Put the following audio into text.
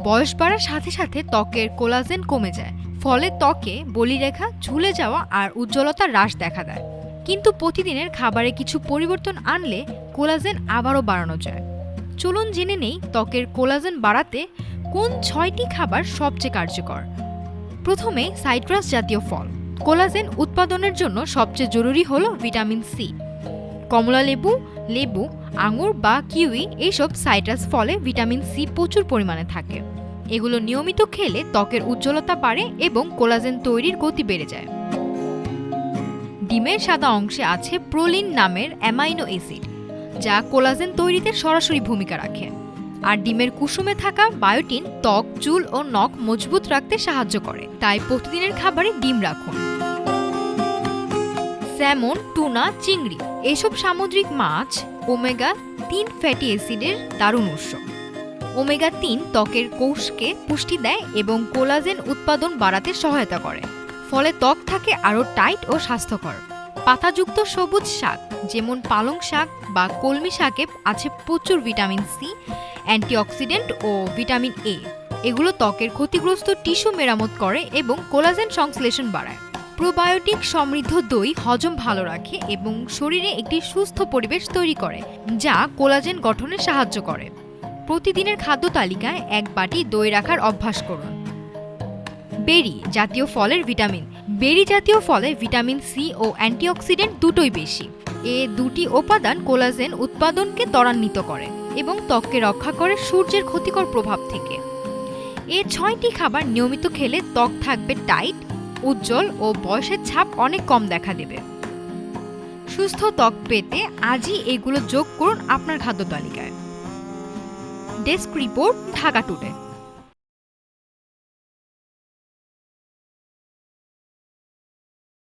বয়স বাড়ার সাথে সাথে ত্বকের কোলাজেন কমে যায়, ফলে ত্বকে বলিরেখা, ঝুলে যাওয়া আর উজ্জ্বলতা হ্রাস দেখা দেয়। কিন্তু প্রতিদিনের খাবারে কিছু পরিবর্তন আনলে কোলাজেন আবারও বাড়ানো যায়। চলুন জেনে নেই ত্বকের কোলাজেন বাড়াতে কোন 6টি খাবার সবচেয়ে কার্যকর। প্রথমে সাইট্রাস জাতীয় ফল। কোলাজেন উৎপাদনের জন্য সবচেয়ে জরুরি হলো ভিটামিন সি। কমলা লেবু, লেবু, আঙুর বা কিউই এইসব সাইট্রাস ফলে ভিটামিন সি প্রচুর পরিমাণে থাকে। এগুলো নিয়মিত খেলে ত্বকের উজ্জ্বলতা বাড়ে এবং কোলাজেন তৈরির গতি বেড়ে যায়। ডিমের সাদা অংশে আছে প্রোলিন নামের অ্যামাইনো অ্যাসিড, যা কোলাজেন তৈরিতে সরাসরি ভূমিকা রাখে। আর ডিমের কুসুমে থাকা বায়োটিন ত্বক, চুল ও নখ মজবুত রাখতে সাহায্য করে, তাই প্রতিদিনের খাবারে ডিম রাখুন। স্যামন, টুনা, চিংড়ি এসব সামুদ্রিক মাছ ওমেগা-3 ফ্যাটি অ্যাসিডের দারুণ উৎস। ওমেগা-3 ত্বকের কোষকে পুষ্টি দেয় এবং কোলাজেন উৎপাদন বাড়াতে সহায়তা করে, ফলে ত্বক থাকে আরও টাইট ও স্বাস্থ্যকর। পাতাযুক্ত সবুজ শাক যেমন পালং শাক বা কলমি শাকে আছে প্রচুর ভিটামিন সি, অ্যান্টিঅক্সিডেন্ট ও ভিটামিন এ। এগুলো ত্বকের ক্ষতিগ্রস্ত টিস্যু মেরামত করে এবং কোলাজেন সংশ্লেষণ বাড়ায়। প্রোবায়োটিক সমৃদ্ধ দই হজম ভালো রাখে এবং শরীরে একটি সুস্থ পরিবেশ তৈরি করে, যা কোলাজেন গঠনে সাহায্য করে। প্রতিদিনের খাদ্য তালিকায় 1 বাটি দই রাখার অভ্যাস করুন। বেরি জাতীয় ফলের ভিটামিন। বেরি জাতীয় ফলে ভিটামিন সি ও অ্যান্টিঅক্সিডেন্ট দুটোই বেশি। এ দুটি উপাদান কোলাজেন উৎপাদনকে ত্বরান্বিত করে এবং ত্বককে রক্ষা করে সূর্যের ক্ষতিকর প্রভাব থেকে। এই 6টি খাবার নিয়মিত খেলে ত্বক থাকবে টাইট, উজ্জ্বল ও বয়সের ছাপ অনেক কম দেখা দেবে। সুস্থ ত্বক পেতে আজই এগুলো যোগ করুন আপনার খাদ্য তালিকায়। Desk report, Dhaka today.